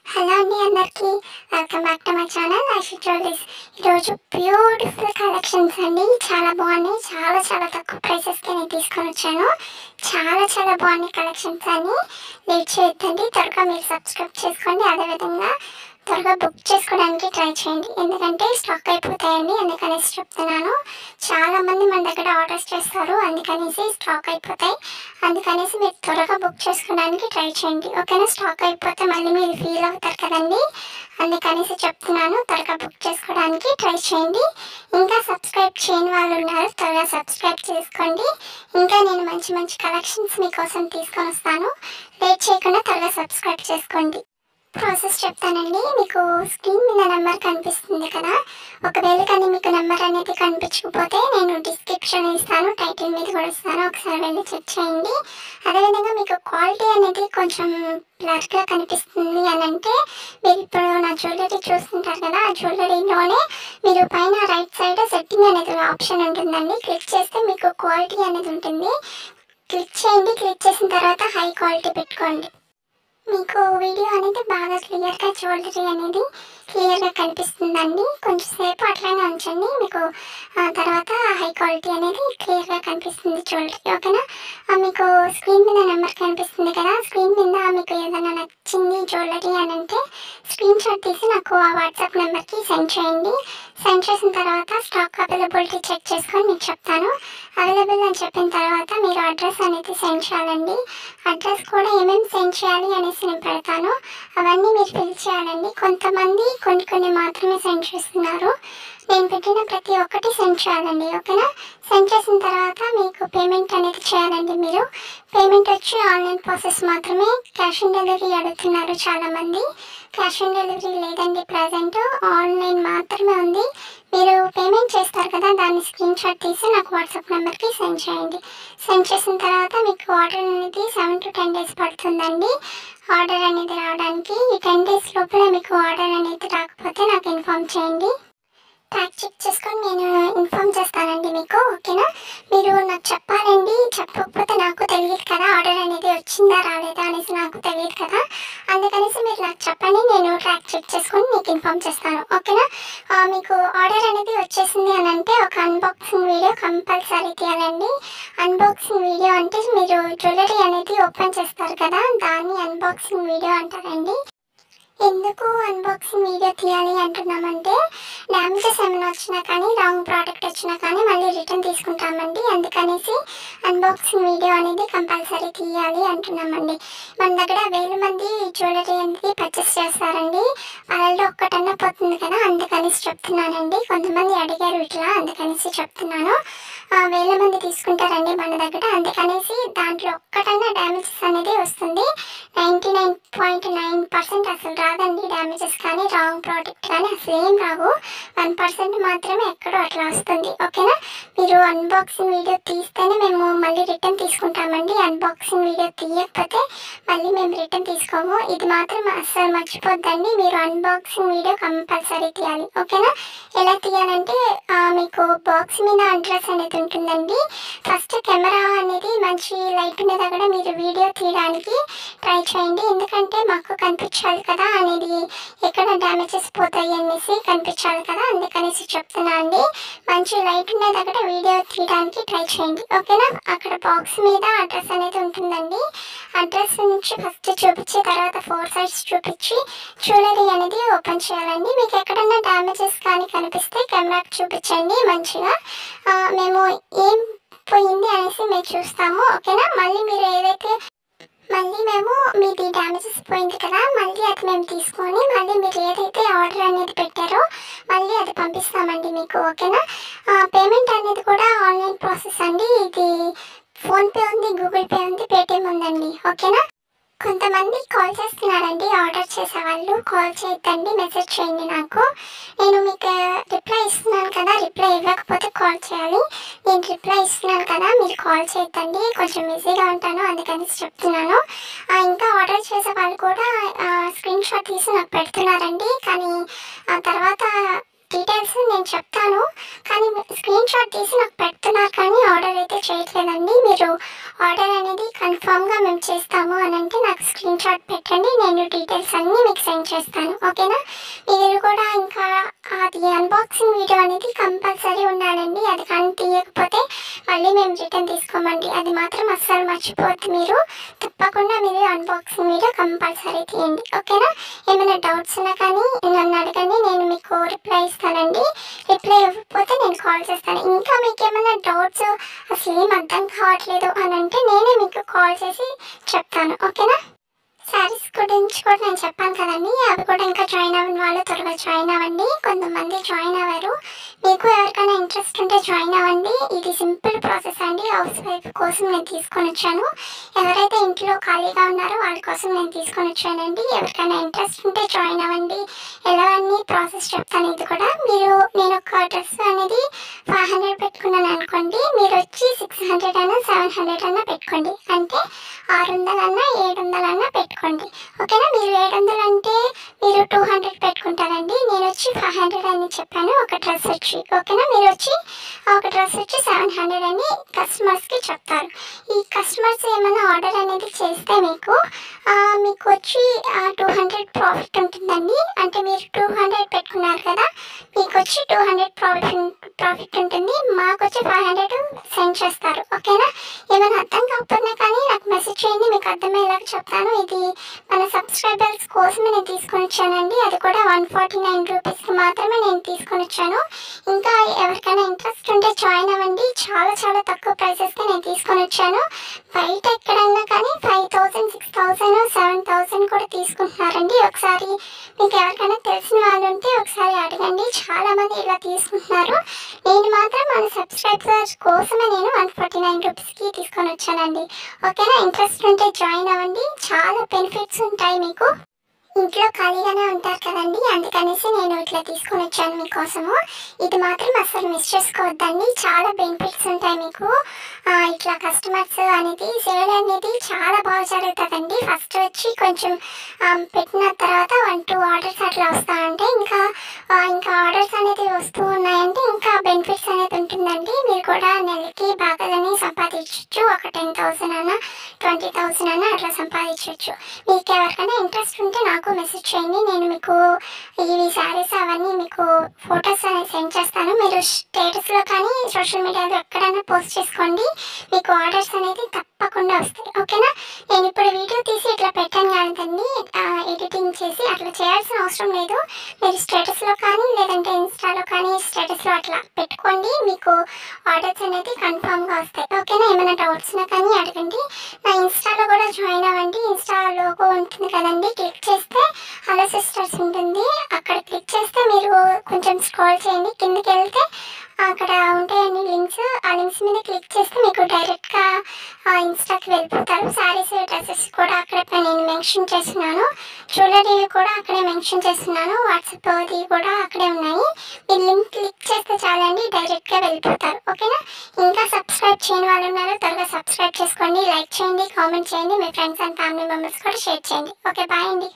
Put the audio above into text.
Hello అండి అందరికీ welcome back to my channel Ashi jewelleries. ఈరోజు బ్యూటిఫుల్ కలెక్షన్స్ అండి. చాలా బాగున్నాయి. చాలా తక్కువ ప్రైసెస్కి నేను తీసుకొని వచ్చాను. చాలా బాగున్నాయి కలెక్షన్స్ అని. లేట్ చేయొద్దండి, త్వరగా మీరు సబ్స్క్రైబ్ చేసుకోండి. అదేవిధంగా త్వరగా బుక్ చేసుకోవడానికి ట్రై చేయండి, ఎందుకంటే స్టాక్ అయిపోతాయండి. అందుకనేసి చెప్తున్నాను. చాలామంది మన దగ్గర ఆర్డర్స్ చేస్తారు, అందుకనేసి స్టాక్ అయిపోతాయి. అందుకనేసి మీరు త్వరగా బుక్ చేసుకోవడానికి ట్రై చేయండి, ఓకేనా? స్టాక్ అయిపోతే మళ్ళీ మీరు ఫీల్ అవుతారు కదండి, అందుకనేసి చెప్తున్నాను. త్వరగా బుక్ చేసుకోవడానికి ట్రై చేయండి. ఇంకా సబ్స్క్రైబ్ చేయని వాళ్ళు ఉన్నారు, త్వరగా సబ్స్క్రైబ్ చేసుకోండి. ఇంకా నేను మంచి కలెక్షన్స్ మీకోసం తీసుకొని వస్తాను. లేట్ చేయకుండా త్వరగా సబ్స్క్రైబ్ చేసుకోండి. ప్రాసెస్ చెప్తానండి. మీకు స్క్రీన్ మీద నెంబర్ కనిపిస్తుంది కదా, ఒకవేళ కానీ మీకు నెంబర్ అనేది కనిపించకపోతే నేను డిస్క్రిప్షన్ ఇస్తాను, టైటిల్ మీద కూడా ఇస్తాను, ఒకసారి వెళ్ళి చెక్ చేయండి. అదేవిధంగా మీకు క్వాలిటీ అనేది కొంచెం బ్లర్గా కనిపిస్తుంది అని అంటే, మీరు ఇప్పుడు నా జ్యువెలరీ చూస్తుంటారు కదా, ఆ జ్యువెలరీలోనే మీరు పైన రైట్ సైడ్ సెట్టింగ్ అనేది ఆప్షన్ ఉంటుందండి. క్లిక్ చేస్తే మీకు క్వాలిటీ అనేది ఉంటుంది. క్లిక్ చేయండి. క్లిక్ చేసిన తర్వాత హై క్వాలిటీ పెట్టుకోండి. మీకు వీడియో అనేది బాగా క్లియర్గా జ్యువెలరీ అనేది క్లియర్గా కనిపిస్తుందండి. కొంచెం సేపు అట్లానే ఉంచండి, మీకు తర్వాత హై క్వాలిటీ అనేది క్లియర్గా కనిపిస్తుంది జ్యువెలరీ, ఓకేనా? మీకు స్క్రీన్ మీద నెంబర్ కనిపిస్తుంది కదా, స్క్రీన్ మీద మీకు ఏదైనా నచ్చింది జ్యువెలరీ అని అంటే స్క్రీన్ షాట్ తీసి నాకు ఆ వాట్సాప్ నెంబర్కి సెండ్ చేయండి. సెండ్ చేసిన తర్వాత స్టాక్ అవైలబిలిటీ చెక్ చేసుకొని మీకు చెప్తాను. అవైలబుల్ అని చెప్పిన తర్వాత మీరు అడ్రస్ అనేది సెండ్ చేయాలండి. అడ్రస్ కూడా ఏమేమి సెండ్ చేయాలి అనేసి నేను పెడతాను, అవన్నీ మీరు ఫిల్ చేయాలండి. కొంతమంది కొన్ని మాత్రమే సెండ్ చేస్తున్నారు. నేను పెట్టిన ప్రతి ఒక్కటి సెండ్ చేయాలండి, ఓకేనా? సెండ్ చేసిన తర్వాత మీకు పేమెంట్ అనేది చేయాలండి. మీరు పేమెంట్ వచ్చి ఆన్లైన్ ప్రాసెస్ మాత్రమే, క్యాష్ ఆన్ డెలివరీ అడుగుతున్నారు చాలామంది. క్యాష్ ఆన్ డెలివరీ లేదండి, ప్రజెంట్ ఆన్లైన్ మాత్రమే ఉంది. మీరు పేమెంట్ చేస్తారు కదా, దాన్ని స్క్రీన్ షాట్ తీసి నాకు వాట్సాప్ నెంబర్కి సెండ్ చేయండి. సెండ్ చేసిన తర్వాత మీకు ఆర్డర్ అనేది 7 to 10 days పడుతుందండి. ఆర్డర్ అనేది రావడానికి ఈ 10 days లోపల మీకు ఆర్డర్ అనేది రాకపోతే నాకు ఇన్ఫామ్ చేయండి. ట్యాగ్ చెక్ చేసుకొని నేను ఇన్ఫామ్ చేస్తానండి మీకు, ఓకేనా? మీరు నాకు చెప్పాలండి, చెప్పకపోతే నాకు తెలియదు కదా, ఆర్డర్ అనేది వచ్చిందా రాలేదా అనేసి నాకు తెలియదు కదా, అందుకనేసి మీరు నాకు చెప్పండి, నేను ట్యాగ్ చెక్ చేసుకొని మీకు ఇన్ఫామ్ చేస్తాను, ఓకేనా? మీకు ఆర్డర్ అనేది వచ్చేసింది అని అంటే ఒక అన్బాక్సింగ్ వీడియో కంపల్సరీ తీయాలండి. అన్బాక్సింగ్ వీడియో అంటే మీరు జ్యువెలరీ అనేది ఓపెన్ చేస్తారు కదా, దాన్ని అన్బాక్సింగ్ వీడియో అంటారండి. ఎందుకు అన్బాక్సింగ్ వీడియో తీయాలి అంటున్నామంటే, డ్యామేజెస్ ఏమైనా వచ్చినా కానీ, రాంగ్ ప్రోడక్ట్ వచ్చినా కానీ మళ్ళీ రిటర్న్ తీసుకుంటామండి. అందుకనేసి అన్బాక్సింగ్ వీడియో అనేది కంపల్సరీ తీయాలి అంటున్నామండి. మన దగ్గర 1000 మంది జ్యువెలరీ అనేది పర్చేస్ చేస్తారండి, వాళ్ళలో ఒక్కటన్నా పోతుంది కదా, అందుకనేసి చెప్తున్నానండి. కొంతమంది అడిగారు ఇట్లా, అందుకనేసి చెప్తున్నాను. 1000 మంది తీసుకుంటారండి మన దగ్గర, అందుకనేసి దాంట్లో ఒక్కటన్నా డ్యామేజెస్ అనేది వస్తుంది. 99.9% అసలు రాదండి డ్యామేజెస్ కానీ, రాంగ్ ప్రోడక్ట్ కానీ అసలు ఏం రావు. 1% మాత్రమే ఎక్కడో అట్లా వస్తుంది, ఓకేనా? మీరు అన్బాక్సింగ్ వీడియో తీస్తేనే మేము మళ్ళీ రిటర్న్ తీసుకుంటామండి. అన్బాక్సింగ్ వీడియో తీయకపోతే మళ్ళీ మేము రిటర్న్ తీసుకోము. ఇది మాత్రం అస్సలు మర్చిపోద్దండి, మీరు అన్బాక్సింగ్ వీడియో కంపల్సరీ తీయాలి, ఓకేనా? ఎలా తీయాలంటే మీకు బాక్స్ మీద అడ్రస్ అనేది ఉంటుందండి. ఫస్ట్ కెమెరా అనేది మంచి లైట్ మీద కూడా మీరు వీడియో తీయడానికి ట్రై చేయండి, ఎందుకంటే మాకు కనిపించాలి కదా అనేది, ఎక్కడ డ్యామేజెస్ పోతాయి అనేసి కనిపించాలి కదా, అందుకనేసి చెప్తున్నా అండి. మంచి లైట్ ఉన్న దగ్గర వీడియో తీయడానికి ట్రై చేయండి, ఓకేనా? అక్కడ బాక్స్ మీద అడ్రస్ అనేది ఉంటుందండి. అడ్రస్ నుంచి ఫస్ట్ చూపించి తర్వాత 4 sides చూపించి జ్యువెలరీ అనేది ఓపెన్ చేయాలండి. మీకు ఎక్కడన్నా డ్యామేజెస్ కానీ కనిపిస్తే కెమెరాకి చూపించండి మంచిగా, మేము ఏం పోయింది అనేసి మేము చూస్తాము, ఓకేనా? మళ్ళీ మేము మీది డ్యామేజెస్ పోయింది కదా, మళ్ళీ అది మేము తీసుకొని మళ్ళీ మీరు ఏదైతే ఆర్డర్ అనేది పెట్టారో మళ్ళీ అది పంపిస్తామండి మీకు, ఓకేనా? పేమెంట్ అనేది కూడా ఆన్లైన్ ప్రాసెస్ అండి. ఇది ఫోన్పే ఉంది, గూగుల్ పే ఉంది, పేటిఎం ఉందండి, ఓకేనా? కొంతమంది కాల్ చేస్తున్నారండి, ఆర్డర్ చేసేవాళ్ళు. కాల్ చేయొద్దండి, మెసేజ్ చేయండి నాకు, నేను మీకు రిప్లై ఇస్తున్నాను కదా, రిప్లై ఇవ్వకపోతే కాల్ చేయాలి. నేను రిప్లై ఇస్తున్నాను కదా, మీరు కాల్ చేయొద్దండి, కొంచెం బిజీగా ఉంటాను, అందుకని చెప్తున్నాను. ఇంకా ఆర్డర్ చేసే వాళ్ళు కూడా స్క్రీన్ షాట్ తీసి నాకు పెడుతున్నారండి, కానీ ఆ తర్వాత డీటెయిల్స్ నేను చెప్తాను, కానీ స్క్రీన్ షాట్ తీసి నాకు పెడుతున్నారు కానీ ఆర్డర్ అయితే చేయట్లేదండి. మీరు ఆర్డర్ అనేది కన్ఫామ్గా మేము చేస్తాము అని అంటే నాకు స్క్రీన్ షాట్ పెట్టండి, నేను డీటెయిల్స్ అన్నీ మీకు సెండ్ చేస్తాను. ఓకేనా? మీరు కూడా ఇంకా అది అన్బాక్సింగ్ వీడియో అనేది కంపల్సరీ ఉండాలండి. అది కానీ తీయకపోతే మళ్ళీ మేము రిటర్న్ తీసుకోమండి. అది మాత్రం అస్సలు మర్చిపోవద్దు. మీరు తప్పకుండా మీరు అన్బాక్సింగ్ వీడియో కంపల్సరీ తీయండి. ఓకేనా? ఏమైనా డౌట్స్ ఉన్నా కానీ నన్ను అడగండి, నేను మీకు రిప్లై ఇస్తానండి. రిప్లై ఇవ్వకపోతే నేను కాల్ చేస్తాను. ఇంకా మీకు ఏమైనా డౌట్స్ అసలు ఏం అర్థం కావట్లేదు అని అంటే నేనే మీకు కాల్ చేసి చెప్తాను. ఓకేనా? శారీస్ గురించి కూడా నేను చెప్పాను కదండి, అవి కూడా ఇంకా జాయిన్ అవ్వని వాళ్ళు త్వరగా జాయిన్ అవ్వండి. కొంతమంది జాయిన్ అవ్వరు. మీకు ఎవరికైనా ఇంట్రెస్ట్ ఉంటే జాయిన్ అవ్వండి. ఇది సింపుల్ ప్రాసెస్ అండి. హౌస్ వైఫ్ కోసం నేను తీసుకొని వచ్చాను. ఎవరైతే ఇంట్లో ఖాళీగా ఉన్నారో వాళ్ళ కోసం నేను తీసుకొని వచ్చానండి. ఎవరికైనా ఇంట్రెస్ట్ ఉంటే జాయిన్ అవ్వండి. ఎలా అన్ని ప్రాసెస్ చెప్తాను. ఇది కూడా నేను ఒక డ్రెస్ అనేది 500 పెట్టుకున్నాను అనుకోండి, మీరు వచ్చి 600 అన్నా 700 అన్నా పెట్టుకోండి. అంటే 600 అన్నా 700 అన్నా పెట్టుకోండి. ఓకేనా? మీరు 700 అంటే మీరు 200 పెట్టుకుంటారండి. నేను వచ్చి 500 అని చెప్పాను ఒక డ్రెస్ వచ్చి. ఓకేనా? మీరు వచ్చి ఒక డ్రెస్ వచ్చి 700 అని కస్టమర్స్కి చెప్తారు. ఈ కస్టమర్స్ ఏమైనా ఆర్డర్ అనేది చేస్తే మీకు వచ్చి 200 ప్రాఫిట్ ఉంటుందండి. అంటే మీరు 200 పెట్టుకున్నారు కదా, మీకు వచ్చి 200 ప్రాఫిట్ ఉంటుంది. మాకు వచ్చి 500 సెండ్ చేస్తారు. ఓకేనా? ఏమైనా అర్థం కాకపోయినా కానీ నాకు మెసేజ్ చేయండి, మీకు అర్థమయ్యేలాగా చెప్తాను. ఇది మన సబ్స్క్రైబర్స్ కోసమే నేను తీసుకొని వచ్చానండి. అది కూడా 149 రూపీస్కి మాత్రమే నేను తీసుకొని వచ్చాను. ఇంకా ఎవరికైనా ఇంట్రెస్ట్ ఉంటే జాయిన్ అవ్వండి. చాలా చాలా తక్కువ ప్రైసెస్కి నేను తీసుకొని వచ్చాను. బయట ఎక్కడన్నా కానీ 5000, 6000, 7000 కూడా తీసుకుంటున్నారండి. ఒకసారి మీకు ఎవరికైనా తెలిసిన వాళ్ళు ఉంటే ఒకసారి అడగండి. చాలా మంది ఇలా తీసుకుంటున్నారు. నేను మాత్రం మన సబ్స్క్రైబర్స్ కోసమే నేను 149 రూపీస్కి తీసుకొని వచ్చానండి. ఓకేనా? ఇంట్రెస్ట్ ఉంటే జాయిన్ అవ్వండి. చాలా బెనిఫిట్స్ ఉంటాయి మీకు. ఇంట్లో ఖాళీగానే ఉంటారు కదండి, అందుకనేసి నేను ఇట్లా తీసుకొని వచ్చాను మీకోసము. ఇది మాత్రం అసలు మిస్ చేసుకోవద్దండి. చాలా బెనిఫిట్స్ ఉంటాయి మీకు. ఇట్లా కస్టమర్స్ అనేది సేల్ అనేది చాలా బాగా జరుగుతుందండి. ఫస్ట్ వచ్చి కొంచెం పెట్టిన తర్వాత 1-2 ఆర్డర్స్ అట్లా వస్తూ ఉంటాయి. ఇంకా ఆర్డర్స్ అనేది వస్తూ ఉన్నాయంటే ఇంకా బెనిఫిట్స్ అనేది ఉంటుందండి. మీరు కూడా నెలకి బాగానే సంపాదించవచ్చు. ఒక 10,000 అన్నా 20,000 అన్నా అట్లా సంపాదించవచ్చు. మీకు ఎవరికైనా ఇంట్రెస్ట్ ఉంటే నాకు మెసేజ్ చేయండి. నేను మీకు ఇవి శారీస్ అవన్నీ మీకు ఫొటోస్ అనేది సెండ్ చేస్తాను. మీరు స్టేటస్లో కానీ సోషల్ మీడియాలో ఎక్కడైనా పోస్ట్ చేసుకోండి. మీకు ఆర్డర్స్ అనేది తప్పకుండా వస్తాయి. ఓకేనా? నేను ఇప్పుడు వీడియో తీసి ఇట్లా పెట్టాను కదండి, ఎడిటింగ్ చేసి అట్లా చేయాల్సిన అవసరం లేదు. మీరు స్టేటస్లో కానీ లేదంటే ఇన్స్టాలో కానీ స్టేటస్లో అట్లా పెట్టుకోండి. మీకు ఆర్డర్స్ అనేది కన్ఫామ్గా వస్తాయి. ఓకేనా? ఏమైనా డౌట్స్ ఉన్నా కానీ అడగండి. నా ఇన్స్టాలో కూడా జాయిన్ అవ్వండి. ఇన్స్టా లోగో ఉంటుంది కదండి, క్లిక్ చేస్తే హలో సిస్టర్స్ ఉంటుంది. అక్కడ క్లిక్ చేస్తే మీరు కొంచెం స్క్రోల్ చేయండి, కిందకి వెళ్తే అక్కడ ఉంటాయండి లింక్స్. ఆ లింక్స్ మీద క్లిక్ చేస్తే మీకు డైరెక్ట్గా ఇన్స్టాకి వెళ్ళిపోతారు. శారీస్, డ్రెస్సెస్ కూడా అక్కడ నేను మెన్షన్ చేస్తున్నాను. జ్యువెలరీ కూడా అక్కడే మెన్షన్ చేస్తున్నాను. వాట్సాప్ అది కూడా అక్కడే ఉన్నాయి. మీరు లింక్ క్లిక్ చేస్తే చాలండి, డైరెక్ట్గా వెళ్ళిపోతారు. ఓకేనా? ఇంకా సబ్స్క్రైబ్ చేయని వాళ్ళు ఉన్నారు, త్వరగా సబ్స్క్రైబ్ చేసుకోండి. లైక్ చేయండి, కామెంట్ చేయండి, మీ ఫ్రెండ్స్ అండ్ ఫ్యామిలీ మెంబర్స్ కూడా షేర్ చేయండి. ఓకే, బాయ్ అండి.